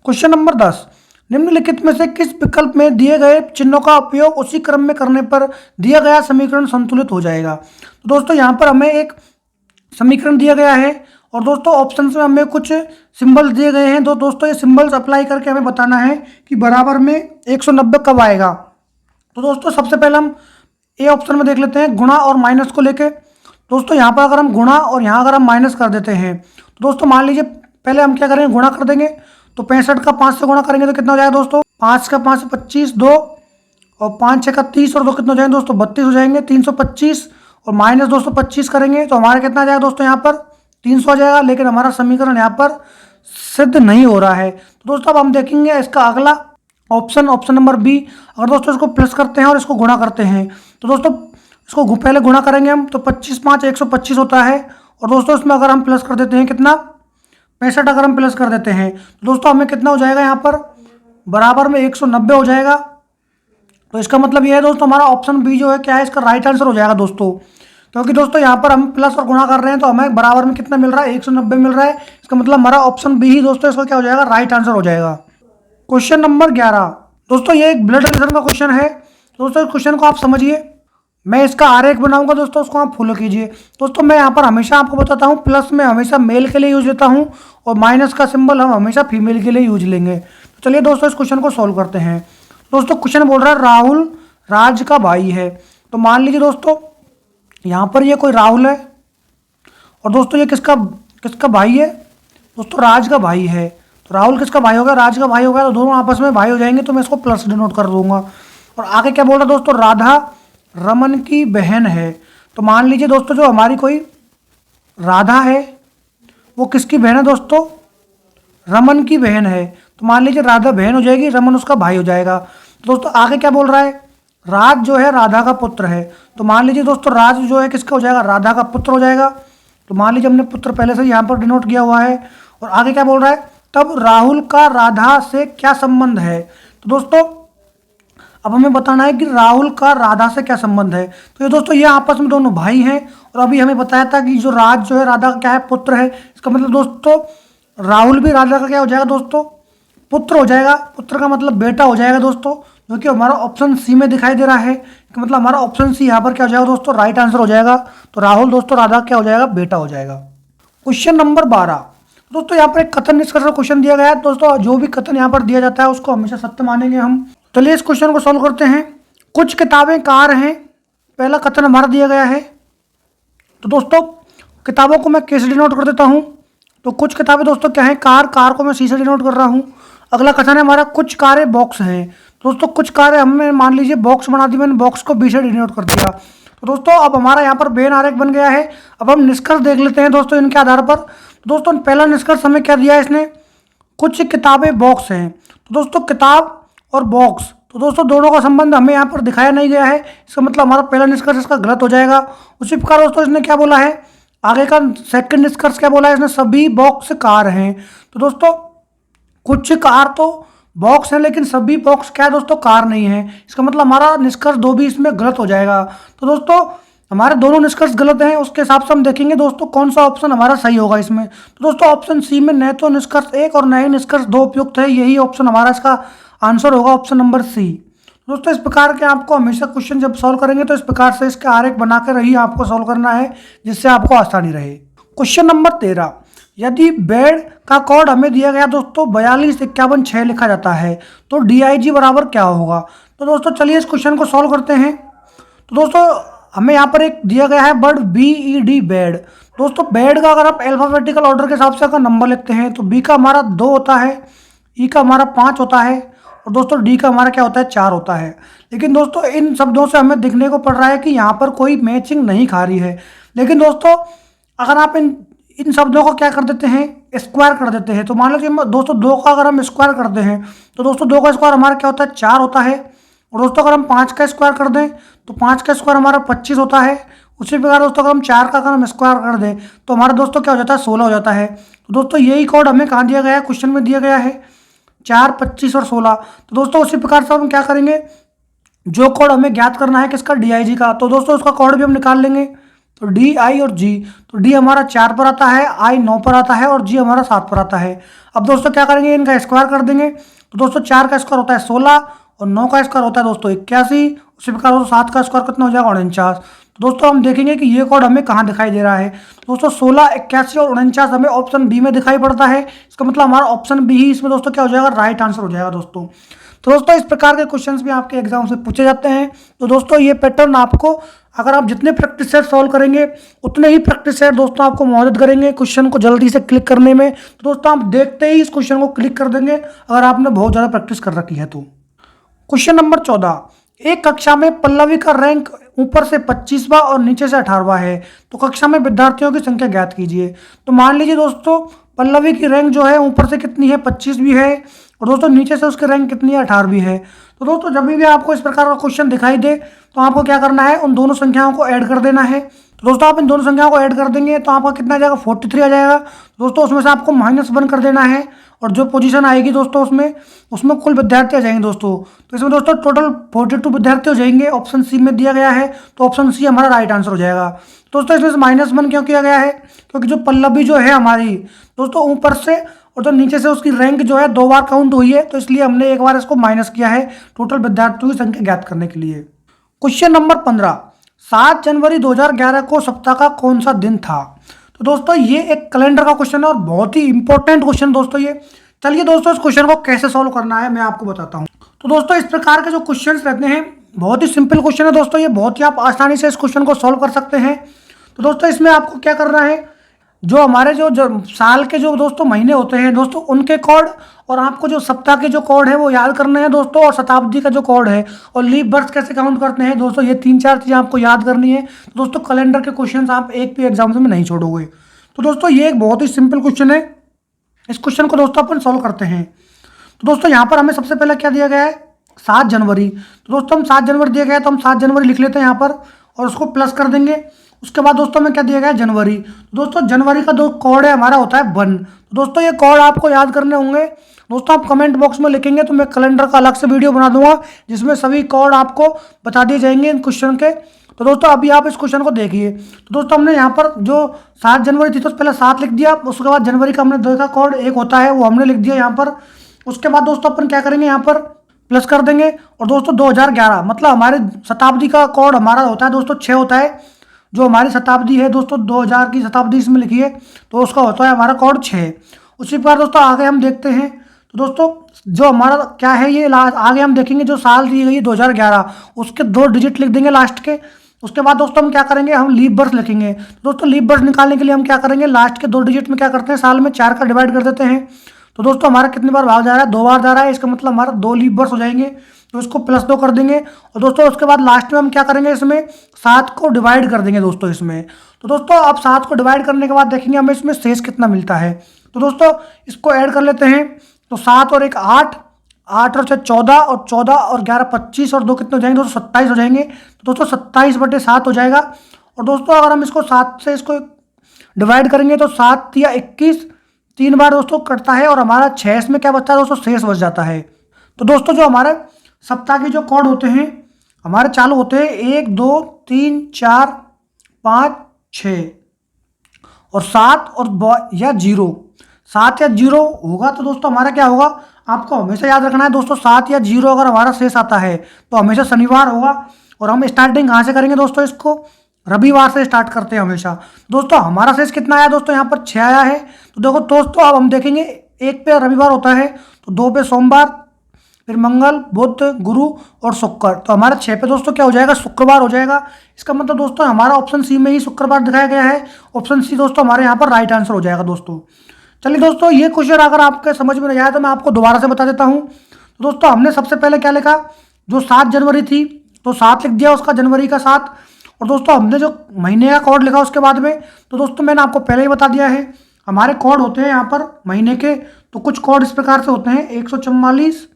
S1: क्वेश्चन नंबर 10, निम्नलिखित में से किस विकल्प में दिए गए चिन्हों का उपयोग उसी क्रम में करने पर दिया गया समीकरण संतुलित हो जाएगा। तो दोस्तों यहाँ पर हमें एक समीकरण दिया गया है और दोस्तों ऑप्शन में हमें कुछ सिंबल्स दिए गए हैं। तो दोस्तों ये सिंबल्स अप्लाई करके हमें बताना है कि बराबर में 190 कब आएगा। तो दोस्तों सबसे पहले हम ए ऑप्शन में देख लेते हैं गुणा और माइनस को लेके। दोस्तों यहाँ पर अगर हम गुणा और यहाँ अगर हम माइनस कर देते हैं तो दोस्तों मान लीजिए पहले हम क्या करेंगे, गुणा कर देंगे। तो 65 का 5 से गुणा करेंगे तो कितना हो जाएगा दोस्तों, 5 का 5 से 25, 2 और 5 6 का 30 और 2 कितना हो जाएंगे दोस्तों, 32 हो जाएंगे। 325 और माइनस 225 करेंगे तो हमारा कितना आ जाएगा दोस्तों, यहाँ पर 300 आ जाएगा। लेकिन हमारा समीकरण यहाँ पर सिद्ध नहीं हो रहा है। तो दोस्तों अब हम देखेंगे इसका अगला ऑप्शन नंबर बी। अगर दोस्तों इसको प्लस करते हैं और इसको गुणा करते हैं तो दोस्तों इसको पहले गुणा करेंगे हम तो 25 5 125 होता है। और दोस्तों इसमें अगर हम प्लस कर देते हैं कितना, 65 अगर हम प्लस कर देते हैं तो दोस्तों हमें कितना हो जाएगा, यहाँ पर बराबर में 190 हो जाएगा। तो इसका मतलब ये है दोस्तों हमारा ऑप्शन बी जो है क्या है, इसका राइट आंसर हो जाएगा दोस्तों। क्योंकि दोस्तों यहाँ पर हम प्लस और गुणा कर रहे हैं तो हमें बराबर में कितना मिल रहा है, 190 मिल रहा है। इसका मतलब हमारा ऑप्शन बी ही दोस्तों इसका क्या हो जाएगा, राइट आंसर हो जाएगा। क्वेश्चन नंबर 11, दोस्तों ये एक ब्लड रिलेशन का क्वेश्चन है। दोस्तों इस क्वेश्चन को आप समझिए, मैं इसका आरेख बनाऊंगा दोस्तों, उसको आप फॉलो कीजिए। दोस्तों मैं यहाँ पर हमेशा आपको बताता हूँ प्लस में हमेशा मेल के लिए यूज लेता हूँ और माइनस का सिंबल हम हमेशा फीमेल के लिए यूज लेंगे। तो चलिए दोस्तों इस क्वेश्चन को सॉल्व करते हैं। दोस्तों क्वेश्चन बोल रहा है राहुल राज का भाई है। तो मान लीजिए दोस्तों यहाँ पर ये कोई राहुल है और दोस्तों ये किसका भाई है, दोस्तों राज का भाई है। तो राहुल किसका भाई होगा, राज का भाई होगा। तो दोनों आपस में भाई हो जाएंगे तो मैं इसको प्लस डिनोट कर दूंगा। और आगे क्या बोल रहा है दोस्तों, राधा रमन की बहन है। तो मान लीजिए दोस्तों जो हमारी कोई राधा है वो किसकी बहन है दोस्तों, रमन की बहन है। तो मान लीजिए राधा बहन हो जाएगी, रमन उसका भाई हो जाएगा। तो दोस्तों आगे क्या बोल रहा है, राज जो है राधा का पुत्र है। तो मान लीजिए दोस्तों राज जो है किसका हो जाएगा, राधा का पुत्र हो जाएगा। तो मान लीजिए हमने पुत्र पहले से यहाँ पर डिनोट किया हुआ है। और आगे क्या बोल रहा है, तब राहुल का राधा से क्या संबंध है। तो दोस्तों अब हमें बताना है कि राहुल का राधा से क्या संबंध है। तो ये दोस्तों ये आपस में दोनों भाई हैं और अभी हमें बताया था कि जो राज जो है राधा का क्या है, पुत्र है। इसका मतलब दोस्तों राहुल भी राधा का क्या हो जाएगा दोस्तों, पुत्र हो जाएगा। पुत्र का मतलब बेटा हो जाएगा दोस्तों, जो कि हमारा ऑप्शन सी में दिखाई दे रहा है। कि मतलब हमारा ऑप्शन सी यहाँ पर क्या हो जाएगा दोस्तों, राइट आंसर हो जाएगा। तो राहुल दोस्तों राधा क्या हो जाएगा, बेटा हो जाएगा। क्वेश्चन नंबर 12, दोस्तों यहाँ पर एक कथन निष्कर्ष क्वेश्चन दिया गया है। दोस्तों जो भी कथन यहाँ पर दिया जाता है उसको हमेशा सत्य मानेंगे हम। चलिए इस क्वेश्चन को सॉल्व करते हैं। कुछ किताबें कार हैं, पहला कथन हमारा दिया गया है। तो दोस्तों किताबों को मैं कैसे डिनोट कर देता हूँ, तो कुछ किताबें दोस्तों क्या है, कार को मैं सी से डिनोट कर रहा हूँ। अगला कथन है हमारा कुछ कारें बॉक्स हैं। दोस्तों कुछ कारें हमने मान लीजिए बॉक्स बना दी, मैंने बॉक्स को बी से डिनोट कर दिया। तो दोस्तों अब हमारा यहाँ पर वेन आरेख बन गया है। अब हम निष्कर्ष देख लेते हैं दोस्तों इनके आधार पर। तो दोस्तों पहला निष्कर्ष हमें क्या दिया है इसने, कुछ किताबें बॉक्स हैं। तो दोस्तों किताब और बॉक्स, तो दोस्तों दोनों का संबंध हमें यहाँ पर दिखाया नहीं गया है, इसका मतलब हमारा पहला निष्कर्ष इसका गलत हो जाएगा। उसी प्रकार दोस्तों इसने क्या बोला है, आगे का सेकंड निष्कर्ष क्या बोला है इसने, सभी बॉक्स कार हैं। तो दोस्तों कुछ कार तो बॉक्स है लेकिन सभी बॉक्स क्या है दोस्तों, कार नहीं है। इसका मतलब हमारा निष्कर्ष दो भी इसमें गलत हो जाएगा। तो दोस्तों हमारे दोनों निष्कर्ष गलत हैं, उसके हिसाब से हम देखेंगे दोस्तों कौन सा ऑप्शन हमारा सही होगा इसमें। तो दोस्तों ऑप्शन सी में न तो निष्कर्ष 1 और न ही निष्कर्ष 2 उपयुक्त है, यही ऑप्शन हमारा इसका आंसर होगा, ऑप्शन नंबर सी। दोस्तों इस प्रकार के आपको हमेशा क्वेश्चन जब सॉल्व करेंगे तो इस प्रकार से इसका आरेख बनाकर ही आपको सॉल्व करना है, जिससे आपको आसानी रहे। क्वेश्चन नंबर 13, यदि बेड का कोड हमें दिया गया दोस्तों 4251 लिखा जाता है तो DIG बराबर क्या होगा। तो दोस्तों चलिए इस क्वेश्चन को सॉल्व करते हैं। तो दोस्तों हमें यहाँ पर एक दिया गया है वर्ड BED बेड। दोस्तों बेड का अगर आप अल्फाबेटिकल ऑर्डर के हिसाब से अगर नंबर लिखते हैं तो B का हमारा 2 होता है, E का हमारा 5 होता है और दोस्तों D का हमारा क्या होता है, 4 होता है। लेकिन दोस्तों इन शब्दों से हमें दिखने को पड़ रहा है कि यहाँ पर कोई मैचिंग नहीं खा रही है। लेकिन दोस्तों अगर आप इन शब्दों को क्या कर देते हैं, स्क्वायर कर देते हैं, तो मान लो कि दोस्तों 2 का अगर हम स्क्वायर करते हैं तो दोस्तों 2 का स्क्वायर हमारा क्या होता है, 4 होता है। और दोस्तों अगर हम 5 का स्क्वायर कर दें तो 5 का स्क्वायर हमारा 25 होता है। उसी प्रकार दोस्तों अगर हम 4 का अगर हम स्क्वायर कर दें तो हमारा दोस्तों क्या हो जाता है, 16 हो जाता है। तो दोस्तों यही कोड हमें कहाँ दिया गया है, क्वेश्चन में दिया गया है 4, 25 और 16। तो दोस्तों उसी प्रकार से हम क्या करेंगे, जो कोड हमें ज्ञात करना है किसका, DIG का, तो दोस्तों उसका कोड भी हम निकाल लेंगे। तो D, I और G, तो D हमारा 4 पर आता है, I 9 पर आता है और G हमारा 7 पर आता है। अब दोस्तों क्या करेंगे, इनका स्क्वायर कर देंगे। तो दोस्तों 4 का स्क्वायर होता है 16 और 9 का स्क्वायर होता है दोस्तों 81। उसी प्रकार दोस्तों 7 का स्क्वायर कितना हो जाएगा, 49। तो दोस्तों हम देखेंगे कि ये कोड हमें कहाँ दिखाई दे रहा है। दोस्तों 16, 81 और 49 हमें ऑप्शन बी में दिखाई पड़ता है। इसका मतलब हमारा ऑप्शन बी ही इसमें दोस्तों क्या हो जाएगा, राइट आंसर हो जाएगा दोस्तों। तो दोस्तों इस प्रकार के क्वेश्चंस भी आपके एग्जाम से पूछे जाते हैं। तो दोस्तों ये पैटर्न आपको, अगर आप जितने प्रैक्टिस सेट सॉल्व करेंगे उतने ही प्रैक्टिस सेट दोस्तों आपको मदद करेंगे क्वेश्चन को जल्दी से क्लिक करने में। तो दोस्तों आप देखते ही इस क्वेश्चन को क्लिक कर देंगे अगर आपने बहुत ज़्यादा प्रैक्टिस कर रखी है तो। क्वेश्चन नंबर 14, एक कक्षा में पल्लवी का रैंक ऊपर से 25वां और नीचे से 18वां है, तो कक्षा में विद्यार्थियों की संख्या ज्ञात कीजिए। तो मान लीजिए दोस्तों पल्लवी की रैंक जो है ऊपर से कितनी है, 25 भी है और दोस्तों नीचे से उसकी रैंक कितनी है, 18 भी है। तो दोस्तों जब भी आपको इस प्रकार का क्वेश्चन दिखाई दे तो आपको क्या करना है, उन दोनों संख्याओं को ऐड कर देना है। तो दोस्तों आप इन दोनों संख्याओं को ऐड कर देंगे तो आपका कितना आ जाएगा, 43 आ जाएगा। दोस्तों उसमें से आपको -1 कर देना है और जो पोजीशन आएगी दोस्तों उसमें कुल विद्यार्थी आ जाएंगे दोस्तों। तो इसमें दोस्तों टोटल 42 विद्यार्थी हो जाएंगे, ऑप्शन सी में दिया गया है। तो ऑप्शन सी हमारा राइट आंसर हो जाएगा। दोस्तों इसमें से -1 क्यों किया गया है, क्योंकि जो पल्लवी जो है हमारी दोस्तों ऊपर से और तो नीचे से उसकी रैंक जो है 2 बार काउंट हुई है, तो इसलिए हमने एक बार इसको माइनस किया है टोटल विद्यार्थियों की संख्या ज्ञात करने के लिए। क्वेश्चन नंबर 15, 7 जनवरी 2011 को सप्ताह का कौन सा दिन था। तो दोस्तों ये एक कैलेंडर का क्वेश्चन है और बहुत ही इंपॉर्टेंट क्वेश्चन दोस्तों ये। चलिए दोस्तों इस क्वेश्चन को कैसे सॉल्व करना है मैं आपको बताता हूँ। तो दोस्तों इस प्रकार के जो क्वेश्चंस रहते हैं बहुत ही सिंपल क्वेश्चन है दोस्तों, ये बहुत ही आप आसानी से इस क्वेश्चन को सॉल्व कर सकते हैं। तो दोस्तों इसमें आपको क्या करना है, जो हमारे जो साल के जो दोस्तों महीने होते हैं दोस्तों उनके कोड और आपको जो सप्ताह के जो कोड है वो याद करने हैं दोस्तों, और शताब्दी का जो कोड है और लीप वर्ष कैसे काउंट करते हैं दोस्तों, ये 3-4 चीज़ें आपको याद करनी है। तो दोस्तों कैलेंडर के क्वेश्चन आप एक भी एग्जाम में नहीं छोड़ोगे। तो दोस्तों ये एक बहुत ही सिंपल क्वेश्चन है, इस क्वेश्चन को दोस्तों अपन सॉल्व करते हैं। तो दोस्तों यहाँ पर हमें सबसे पहले क्या दिया गया है, 7 जनवरी। तो दोस्तों हम 7 जनवरी दिया गया है तो हम 7 जनवरी लिख लेते हैं यहाँ पर और उसको प्लस कर देंगे। उसके बाद दोस्तों हमें क्या दिया गया है, जनवरी। तो दोस्तों जनवरी का जो कोड है हमारा होता है 1। तो दोस्तों ये कोड आपको याद करने होंगे दोस्तों, आप कमेंट बॉक्स में लिखेंगे तो मैं कैलेंडर का अलग से वीडियो बना दूंगा जिसमें सभी कोड आपको बता दिए जाएंगे इन क्वेश्चन के। तो दोस्तों अभी आप इस क्वेश्चन को देखिए। तो दोस्तों हमने यहाँ पर जो 7 जनवरी थी तो पहले 7 लिख दिया, उसके बाद जनवरी का हमने 2 का कोड 1 होता है वो हमने लिख दिया यहाँ पर। उसके बाद दोस्तों अपन क्या करेंगे, यहाँ पर प्लस कर देंगे और दोस्तों 2011 मतलब हमारे शताब्दी का कोड हमारा होता है दोस्तों 6 होता है। जो हमारी शताब्दी है दोस्तों 2000 की शताब्दी इसमें लिखी है तो उसका होता है हमारा कोड 6। उसी प्रकार दोस्तों आगे हम देखते हैं तो दोस्तों जो हमारा क्या है ये आगे हम देखेंगे, जो साल दी गई है 2011, उसके 2 डिजिट लिख देंगे लास्ट के। उसके बाद दोस्तों हम क्या करेंगे, हम लीप बर्स लिखेंगे। तो दोस्तों लीप बर्स निकालने के लिए हम क्या करेंगे, लास्ट के 2 डिजिट में क्या करते हैं, साल में 4 का डिवाइड कर देते हैं। तो दोस्तों हमारा कितनी बार भाग जा रहा है, 2 बार जा रहा है, इसका मतलब हमारा 2 लीप बर्स हो जाएंगे। तो इसको +2 कर देंगे। और दोस्तों उसके बाद लास्ट में हम क्या करेंगे, इसमें 7 को डिवाइड कर देंगे दोस्तों इसमें। तो दोस्तों अब 7 को डिवाइड करने के बाद देखेंगे हमें इसमें शेष कितना मिलता है। तो दोस्तों इसको ऐड कर लेते हैं। तो 7 और 1 8, 8 और 6 14, और 14 और 11 25, और 2 कितने हो जाएंगे दोस्तों, 27 हो जाएंगे। तो दोस्तों 27/7 हो जाएगा। और दोस्तों अगर हम इसको 7 से इसको डिवाइड करेंगे तो 7 या 21, 3 बार दोस्तों कटता है, और हमारा 6 इसमें क्या बचता है दोस्तों, शेष बच जाता है। तो दोस्तों जो हमारे सप्ताह के जो कोड होते हैं हमारे चालू होते हैं 1 2 3 4 5 6 और 7 और या 0। 7 या 0 होगा तो दोस्तों हमारा क्या होगा, आपको हमेशा याद रखना है दोस्तों, 7 या 0 अगर हमारा शेष आता है तो हमेशा शनिवार होगा। और हम स्टार्टिंग कहाँ से करेंगे दोस्तों, इसको रविवार से स्टार्ट करते हैं हमेशा। दोस्तों हमारा शेष कितना आया दोस्तों, यहाँ पर 6 आया है। तो देखो दोस्तों अब हम देखेंगे, 1 पे रविवार होता है, तो 2 पे सोमवार, फिर मंगल बुध गुरु और शुक्र। तो हमारा 6 पे दोस्तों क्या हो जाएगा, शुक्रवार हो जाएगा। इसका मतलब दोस्तों हमारा ऑप्शन सी में ही शुक्रवार दिखाया गया है। ऑप्शन सी दोस्तों हमारे यहाँ पर राइट आंसर हो जाएगा दोस्तों। चलिए दोस्तों ये क्वेश्चन अगर आपके समझ में नहीं आया तो मैं आपको दोबारा से बता देता हूँ। तो दोस्तों हमने सबसे पहले क्या लिखा, जो 7 जनवरी थी तो 7 लिख दिया उसका, जनवरी का 7। और दोस्तों हमने जो महीने का कोड लिखा उसके बाद में, तो दोस्तों मैंने आपको पहले ही बता दिया है हमारे कोड होते हैं यहाँ पर महीने के। तो कुछ कोड इस प्रकार से होते हैं, 144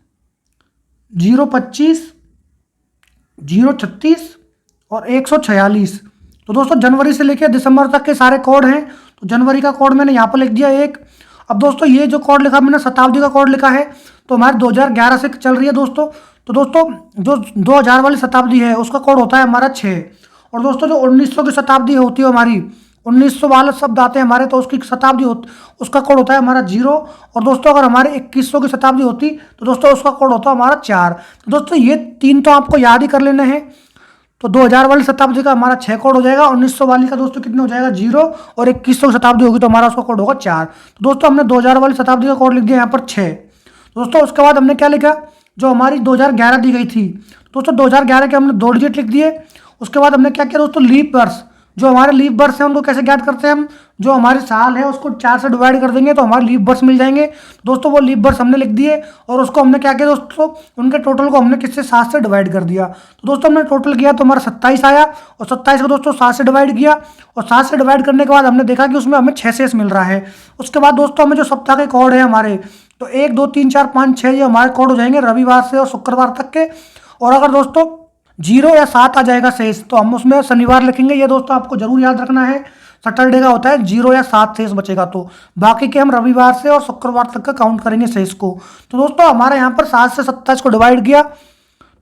S1: 025 036 और 146। तो दोस्तों जनवरी से लेकर दिसंबर तक के सारे कोड हैं। तो जनवरी का कोड मैंने यहाँ पर लिख दिया 1। अब दोस्तों ये जो कोड लिखा मैंने शताब्दी का कोड लिखा है, तो हमारे 2011 से चल रही है दोस्तों। तो दोस्तों जो 2000 वाली शताब्दी है उसका कोड होता है हमारा 6। और दोस्तों जो 1900 की शताब्दी होती है हमारी, 1900 वाले शब्द आते हैं हमारे, तो उसकी शताब्दी उसका कोड होता है हमारा 0। और दोस्तों अगर हमारे 2100 की शताब्दी होती तो दोस्तों उसका कोड होता है हमारा 4। तो दोस्तों ये 3 तो आपको याद ही कर लेने हैं। तो 2000 वाली शताब्दी का हमारा 6 कोड हो जाएगा, 1900 वाली का दोस्तों कितने हो जाएगा 0, और 2100 की शताब्दी होगी तो हमारा उसका कोड होगा 4। तो दोस्तों हमने 2000 वाली शताब्दी का कोड लिख दिया यहाँ पर 6। दोस्तों उसके बाद हमने क्या लिखा, जो हमारी 2011 दी गई थी, दोस्तों 2011 के हमने 2 डिजिट लिख दिए। उसके बाद हमने क्या किया दोस्तों, लीप वर्ष, जो हमारे लीप वर्ष हैं उनको कैसे ज्ञात करते हैं हम, जो हमारे साल है उसको 4 से डिवाइड कर देंगे तो हमारे लीप वर्ष मिल जाएंगे। दोस्तों वो लीप वर्ष हमने लिख दिए, और उसको हमने क्या किया दोस्तों, उनके टोटल को हमने किससे 7 से डिवाइड कर दिया। तो दोस्तों हमने टोटल किया तो हमारा 27 आया, और 27 को दोस्तों 7 से डिवाइड किया, और 7 से डिवाइड करने के बाद हमने देखा कि उसमें हमें 6 शेष मिल रहा है। उसके बाद दोस्तों हमें जो सप्ताह के कोड है हमारे, तो 1 2 3 4 5 6 ये हमारे कोड हो जाएंगे रविवार से और शुक्रवार तक के। और अगर दोस्तों 0 या 7 आ जाएगा शेष तो हम उसमें शनिवार लिखेंगे। ये दोस्तों आपको जरूर याद रखना है, सैटरडे का होता है 0 या 7 शेष बचेगा, तो बाकी के हम रविवार से और शुक्रवार तक का काउंट करेंगे शेष को। तो दोस्तों हमारे यहाँ पर 7 से 27 को डिवाइड किया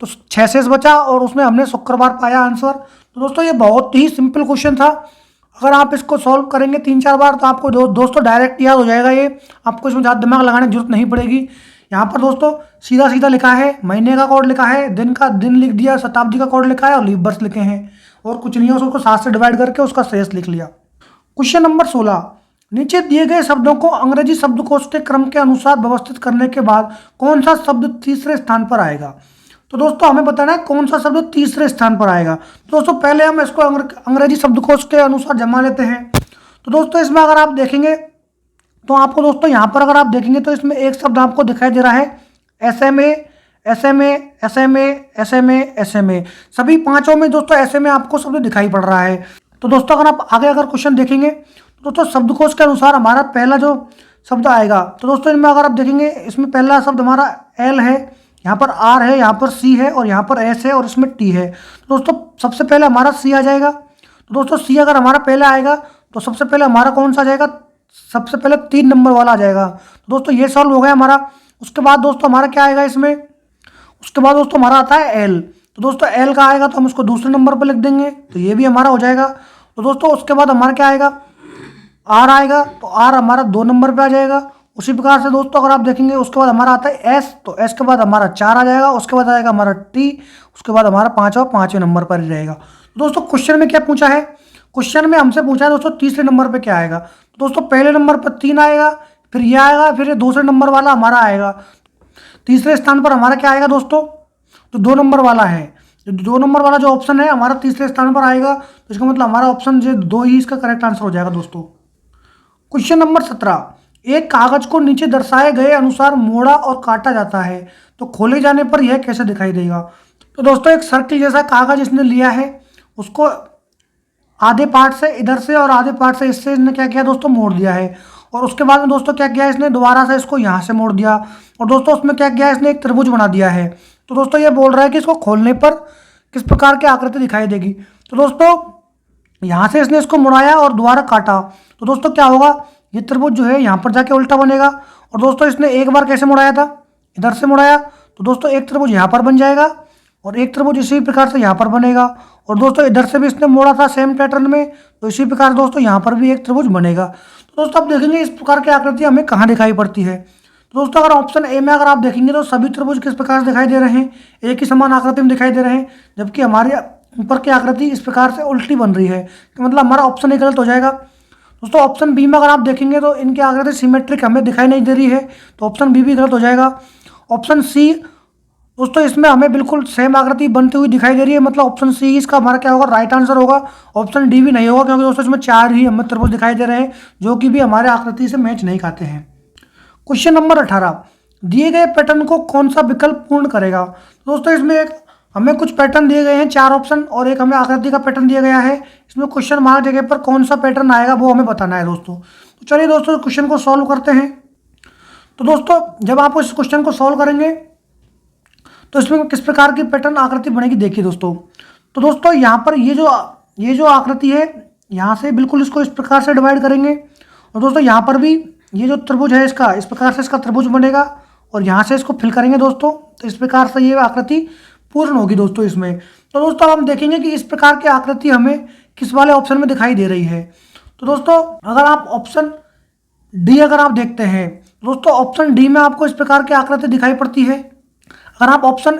S1: तो 6 शेष बचा, और उसमें हमने शुक्रवार पाया आंसर। तो दोस्तों ये बहुत ही सिंपल क्वेश्चन था। अगर आप इसको सॉल्व करेंगे 3-4 बार तो आपको दोस्तों डायरेक्ट याद हो जाएगा ये, आपको इसमें ज़्यादा दिमाग लगाने की जरूरत नहीं पड़ेगी। यहाँ पर दोस्तों सीधा सीधा लिखा है, महीने का कोड लिखा है, दिन का दिन लिख दिया, शताब्दी का कोड लिखा है और लीप वर्ष लिखे हैं, और कुछ नहीं है। उसको 7 से डिवाइड करके उसका शेष लिख लिया। क्वेश्चन नंबर 16, नीचे दिए गए शब्दों को अंग्रेजी शब्दकोश के क्रम के अनुसार व्यवस्थित करने के बाद कौन सा शब्द तीसरे स्थान पर आएगा। तो दोस्तों हमें बताना है कौन सा शब्द तीसरे स्थान पर आएगा। तो दोस्तों पहले हम इसको अंग्रेजी शब्दकोश के अनुसार जमा लेते हैं। तो दोस्तों इसमें अगर आप देखेंगे तो आपको दोस्तों यहाँ पर अगर आप देखेंगे तो इसमें एक शब्द आपको दिखाई दे रहा है SMA SMA SMA SMA SMA, सभी 5 में दोस्तों SMA आपको शब्द दिखाई पड़ रहा है। तो दोस्तों अगर आप आगे अगर क्वेश्चन देखेंगे तो दोस्तों शब्दकोश के अनुसार हमारा पहला जो शब्द आएगा, तो दोस्तों इनमें अगर आप देखेंगे इसमें पहला शब्द हमारा L है, यहाँ पर R है, यहाँ पर C है, और यहाँ पर S है, और इसमें T है। तो दोस्तों सबसे पहले हमारा C आ जाएगा। तो दोस्तों C अगर हमारा पहले आएगा तो सबसे पहले हमारा कौन सा आ जाएगा, सबसे पहले 3 नंबर वाला आ जाएगा। तो दोस्तों ये सॉल्व हो गया हमारा। उसके बाद दोस्तों हमारा क्या आएगा इसमें, उसके बाद दोस्तों हमारा आता है L। तो दोस्तों L का आएगा तो हम उसको दूसरे नंबर पर लिख देंगे, तो ये भी हमारा हो जाएगा। तो दोस्तों उसके बाद हमारा क्या आएगा, R आएगा, तो R हमारा 2 नंबर पे आ जाएगा। उसी प्रकार से दोस्तों अगर आप देखेंगे उसके बाद हमारा आता है S, तो S के बाद हमारा 4 आ जाएगा। उसके बाद आएगा हमारा T, उसके बाद हमारा 5वें नंबर पर ही रहेगा। तो दोस्तों क्वेश्चन में क्या पूछा है, क्वेश्चन में हमसे पूछा है दोस्तों तीसरे नंबर पे क्या आएगा। तो दोस्तों पहले नंबर पर 3 आएगा, फिर ये आएगा, फिर ये दूसरे नंबर वाला हमारा आएगा। तीसरे स्थान पर हमारा क्या आएगा दोस्तों, तो 2 नंबर वाला है। तो 2 नंबर वाला जो ऑप्शन है हमारा तीसरे स्थान पर आएगा, तो इसका मतलब हमारा ऑप्शन जो 2 ही इसका करेक्ट आंसर हो जाएगा दोस्तों। क्वेश्चन नंबर 17, एक कागज को नीचे दर्शाए गए अनुसार मोड़ा और काटा जाता है, तो खोले जाने पर यह कैसे दिखाई देगा। तो दोस्तों एक सर्किल जैसा कागज इसने लिया है, उसको आधे पार्ट से इधर से और आधे पार्ट से इससे इसने क्या किया दोस्तों, मोड़ दिया है। और उसके बाद में दोस्तों क्या किया इसने, दोबारा से इसको यहाँ से मोड़ दिया, और दोस्तों उसमें क्या किया इसने, एक त्रिभुज बना दिया है। तो दोस्तों ये बोल रहा है कि इसको खोलने पर किस प्रकार की आकृति दिखाई देगी। तो दोस्तों यहाँ से इसने इसको मुड़ाया और दोबारा काटा, तो दोस्तों क्या होगा, ये त्रिभुज जो है यहाँ पर जाके उल्टा बनेगा। और दोस्तों इसने एक बार कैसे मुड़ाया था, इधर से मुड़ाया, तो दोस्तों एक त्रिभुज यहाँ पर बन जाएगा और एक त्रिभुज इसी प्रकार से यहाँ पर बनेगा। और दोस्तों इधर से भी इसने मोड़ा था सेम पैटर्न में, तो इसी प्रकार दोस्तों यहाँ पर भी एक त्रिभुज बनेगा। तो दोस्तों आप देखेंगे इस प्रकार की आकृति हमें कहाँ दिखाई पड़ती है। तो दोस्तों अगर ऑप्शन ए में अगर आप देखेंगे तो सभी त्रिभुज किस प्रकार से दिखाई दे रहे हैं, एक ही समान आकृति में दिखाई दे रहे हैं, जबकि हमारे ऊपर की आकृति इस प्रकार से उल्टी बन रही है, तो मतलब हमारा ऑप्शन ए गलत हो जाएगा। दोस्तों ऑप्शन बी में अगर आप देखेंगे तो इनकी आकृति सिमेट्रिक हमें दिखाई नहीं दे रही है, तो ऑप्शन बी भी गलत हो जाएगा। ऑप्शन सी दोस्तों इसमें हमें बिल्कुल सेम आकृति बनती हुई दिखाई दे रही है, मतलब ऑप्शन सी इसका हमारा क्या होगा, राइट आंसर होगा। ऑप्शन डी भी नहीं होगा, क्योंकि दोस्तों इसमें 4 ही हमें त्रिभुज दिखाई दे रहे हैं जो कि भी हमारे आकृति से मैच नहीं खाते हैं। क्वेश्चन नंबर 18, दिए गए पैटर्न को कौन सा विकल्प पूर्ण करेगा। दोस्तों इसमें एक हमें कुछ पैटर्न दिए गए हैं, 4 ऑप्शन, और एक हमें आकृति का पैटर्न दिया गया है। इसमें क्वेश्चन मार्क जगह पर कौन सा पैटर्न आएगा वो हमें बताना है दोस्तों। तो चलिए दोस्तों क्वेश्चन को सॉल्व करते हैं। तो दोस्तों जब आप इस क्वेश्चन को सॉल्व करेंगे तो इसमें किस प्रकार की पैटर्न आकृति बनेगी देखिए दोस्तों। तो दोस्तों यहाँ पर ये जो आकृति है, यहाँ से बिल्कुल इसको इस प्रकार से डिवाइड करेंगे, और दोस्तों यहाँ पर भी ये जो त्रिभुज है इसका इस प्रकार से इसका त्रिभुज बनेगा, और यहाँ से इसको फिल करेंगे दोस्तों, तो इस प्रकार से ये आकृति पूर्ण होगी दोस्तों इसमें। तो दोस्तों हम देखेंगे कि इस प्रकार की आकृति हमें किस वाले ऑप्शन में दिखाई दे रही है। तो दोस्तों अगर आप ऑप्शन डी अगर आप देखते हैं, दोस्तों ऑप्शन डी में आपको इस प्रकार की आकृति दिखाई पड़ती है। अगर आप ऑप्शन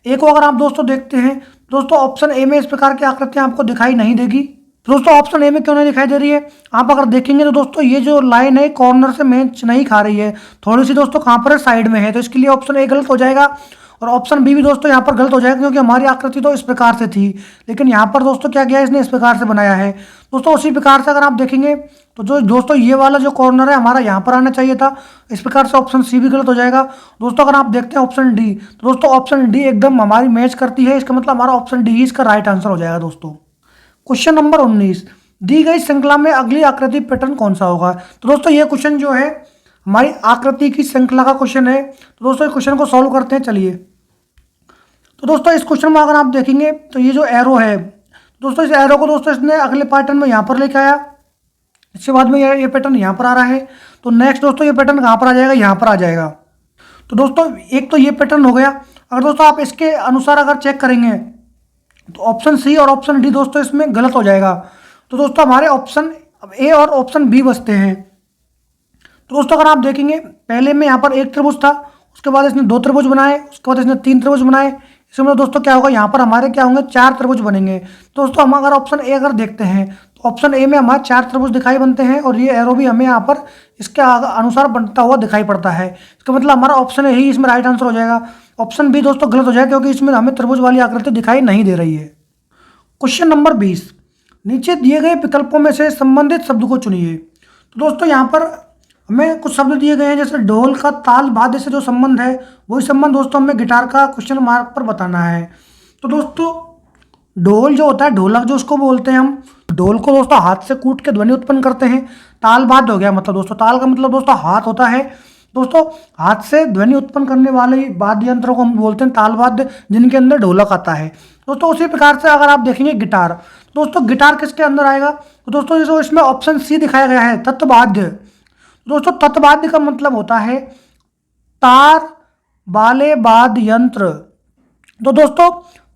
S1: ए को अगर आप दोस्तों देखते हैं, दोस्तों ऑप्शन ए में इस प्रकार की आकृतियाँ आपको दिखाई नहीं देगी। तो दोस्तों ऑप्शन ए में क्यों नहीं दिखाई दे रही है, आप अगर देखेंगे तो दोस्तों ये जो लाइन है कॉर्नर से मैच नहीं खा रही है, थोड़ी सी दोस्तों कहाँ पर है, साइड में है, तो इसके लिए ऑप्शन ए गलत हो जाएगा। और ऑप्शन बी भी दोस्तों यहाँ पर गलत हो जाएगा, क्योंकि हमारी आकृति तो इस प्रकार से थी, लेकिन यहाँ पर दोस्तों क्या किया इसने, इस प्रकार से बनाया है। दोस्तों उसी प्रकार से अगर आप देखेंगे तो जो दोस्तों ये वाला जो कॉर्नर है हमारा यहाँ पर आना चाहिए था, इस प्रकार से ऑप्शन सी भी गलत हो जाएगा। दोस्तों अगर आप देखते हैं ऑप्शन डी, तो दोस्तों ऑप्शन डी एकदम हमारी मैच करती है, इसका मतलब हमारा ऑप्शन डी ही इसका राइट आंसर हो जाएगा दोस्तों। क्वेश्चन नंबर 19, दी गई श्रृंखला में अगली आकृति पैटर्न कौन सा होगा। तो दोस्तों ये क्वेश्चन जो है हमारी आकृति की श्रृंखला का क्वेश्चन है। तो दोस्तों इस क्वेश्चन को सॉल्व करते हैं चलिए। तो दोस्तों इस क्वेश्चन में अगर आप देखेंगे तो ये जो एरो है दोस्तों, इस एरो को दोस्तों इसने अगले पैटर्न में यहाँ पर लेके आया, इसके बाद में ये पैटर्न यहाँ पर आ रहा है, तो नेक्स्ट दोस्तों ये पैटर्न कहाँ पर आ जाएगा, यहाँ पर आ जाएगा। तो दोस्तों एक तो ये पैटर्न हो गया। अगर दोस्तों आप इसके अनुसार अगर चेक करेंगे तो ऑप्शन सी और ऑप्शन डी दोस्तों इसमें गलत हो जाएगा। तो दोस्तों हमारे ऑप्शन ए और ऑप्शन बी बचते हैं। तो दोस्तों अगर आप देखेंगे पहले में यहाँ पर एक त्रिभुज था, उसके बाद इसने 2 त्रिभुज बनाए, उसके बाद इसने 3 त्रिभुज बनाए, इसमें दोस्तों क्या होगा, यहाँ पर हमारे क्या होंगे, 4 त्रिभुज बनेंगे। दोस्तों हम अगर ऑप्शन ए अगर देखते हैं तो ऑप्शन ए में हमारे 4 त्रिभुज दिखाई बनते हैं, और ये एरो भी हमें यहाँ पर इसके अनुसार बनता हुआ दिखाई पड़ता है। इसका मतलब हमारा ऑप्शन ए ही इसमें राइट आंसर हो जाएगा। ऑप्शन बी दोस्तों गलत हो जाएगा, क्योंकि इसमें हमें त्रिभुज वाली आकृति दिखाई नहीं दे रही है। क्वेश्चन नंबर 20, नीचे दिए गए विकल्पों में से संबंधित शब्द को चुनिए। तो दोस्तों यहाँ पर हमें कुछ शब्द दिए गए हैं, जैसे ढोल का ताल वाद्य से जो संबंध है वही संबंध दोस्तों हमें गिटार का क्वेश्चन मार्क पर बताना है। तो दोस्तों ढोल जो होता है, ढोलक जो उसको बोलते हैं हम, ढोल को दोस्तों हाथ से कूट के ध्वनि उत्पन्न करते हैं। ताल वाद्य हो गया, मतलब दोस्तों ताल का मतलब दोस्तों हाथ होता है, दोस्तों हाथ से ध्वनि उत्पन्न करने वाले वाद्य यंत्रों को हम बोलते हैं ताल वाद्य, जिनके अंदर ढोलक आता है। दोस्तों उसी प्रकार से अगर आप देखेंगे गिटार, दोस्तों गिटार किसके अंदर आएगा, तो दोस्तों जो इसमें ऑप्शन सी दिखाया गया है तत्वाद्य। दोस्तों तत्वाद्य का मतलब होता है तार वाले वाद्य यंत्र। तो दोस्तों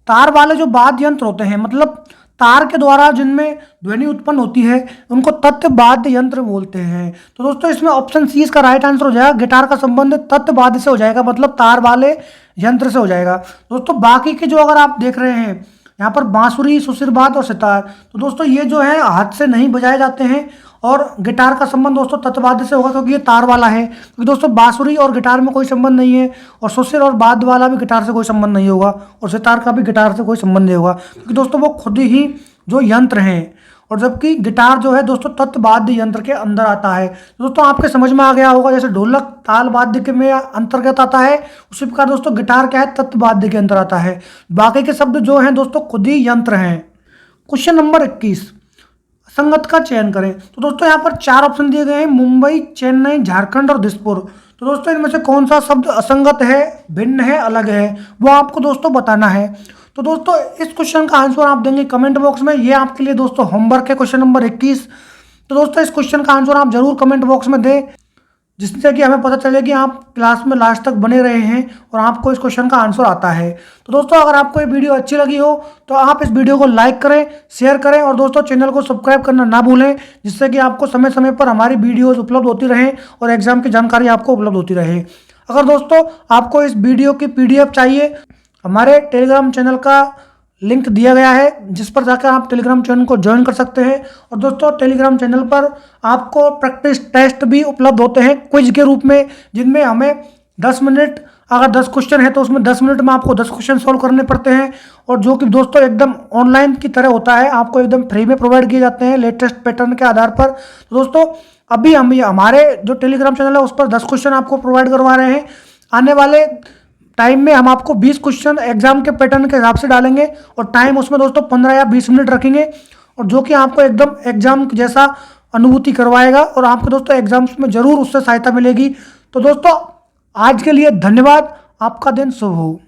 S1: तार वाले जो वाद्य यंत्र होते हैं, मतलब तार के द्वारा जिनमें ध्वनि उत्पन्न होती है, उनको तत्वाद्य यंत्र बोलते हैं। तो दोस्तों इसमें ऑप्शन सी इसका राइट आंसर हो जाएगा। गिटार का संबंध तत्वाद्य से हो जाएगा, मतलब तार वाले यंत्र से हो जाएगा। दोस्तों बाकी के जो अगर आप देख रहे हैं यहाँ पर बांसुरी, सुसिरबात और सितार, तो दोस्तों ये जो है हाथ से नहीं बजाए जाते हैं, और गिटार का संबंध दोस्तों तत्वाद्य से होगा क्योंकि ये तार वाला है, क्योंकि दोस्तों बांसुरी और गिटार में कोई संबंध नहीं है, और सुसिल और वाद्य वाला भी गिटार से कोई संबंध नहीं होगा, और सितार का भी गिटार से कोई संबंध नहीं होगा, क्योंकि दोस्तों वो खुद ही जो यंत्र हैं, और जबकि गिटार जो है दोस्तों तत्वाद्य यंत्र के अंदर आता है। दोस्तों आपके समझ में आ गया होगा, जैसे ढोलक ताल वाद्य के में अंतर्गत आता है, उसी प्रकार दोस्तों गिटार क्या है, तत्वाद्य के अंदर आता है। बाकी के शब्द जो हैं दोस्तों खुद ही यंत्र हैं। क्वेश्चन नंबर 21, असंगत का चयन करें। तो दोस्तों यहाँ पर 4 ऑप्शन दिए गए हैं, मुंबई, चेन्नई, झारखंड और दिसपुर। तो दोस्तों इनमें से कौन सा शब्द असंगत है, भिन्न है, अलग है, वो आपको दोस्तों बताना है। तो दोस्तों इस क्वेश्चन का आंसर आप देंगे कमेंट बॉक्स में। ये आपके लिए दोस्तों होमवर्क है, क्वेश्चन नंबर 21। तो दोस्तों इस क्वेश्चन का आंसर आप जरूर कमेंट बॉक्स में दें, जिससे कि हमें पता चले कि आप क्लास में लास्ट तक बने रहे हैं और आपको इस क्वेश्चन का आंसर आता है। तो दोस्तों अगर आपको ये वीडियो अच्छी लगी हो तो आप इस वीडियो को लाइक करें, शेयर करें, और दोस्तों चैनल को सब्सक्राइब करना ना भूलें, जिससे कि आपको समय समय पर हमारी वीडियोस उपलब्ध होती रहें और एग्जाम की जानकारी आपको उपलब्ध होती रहे। अगर दोस्तों आपको इस वीडियो की PDF चाहिए, हमारे टेलीग्राम चैनल का लिंक दिया गया है, जिस पर जाकर आप टेलीग्राम चैनल को ज्वाइन कर सकते हैं। और दोस्तों टेलीग्राम चैनल पर आपको प्रैक्टिस टेस्ट भी उपलब्ध होते हैं क्विज के रूप में, जिनमें हमें 10 मिनट, अगर 10 क्वेश्चन है तो उसमें 10 मिनट में आपको 10 क्वेश्चन सॉल्व करने पड़ते हैं, और जो कि दोस्तों एकदम ऑनलाइन की तरह होता है, आपको एकदम फ्री में प्रोवाइड किए जाते हैं लेटेस्ट पैटर्न के आधार पर। तो दोस्तों अभी हम हमारे जो टेलीग्राम चैनल है उस पर 10 क्वेश्चन आपको प्रोवाइड करवा रहे हैं। आने वाले टाइम में हम आपको 20 क्वेश्चन एग्जाम के पैटर्न के हिसाब से डालेंगे, और टाइम उसमें दोस्तों 15 या 20 मिनट रखेंगे, और जो कि आपको एकदम एग्जाम जैसा अनुभूति करवाएगा, और आपको दोस्तों एग्जाम्स में जरूर उससे सहायता मिलेगी। तो दोस्तों आज के लिए धन्यवाद, आपका दिन शुभ हो।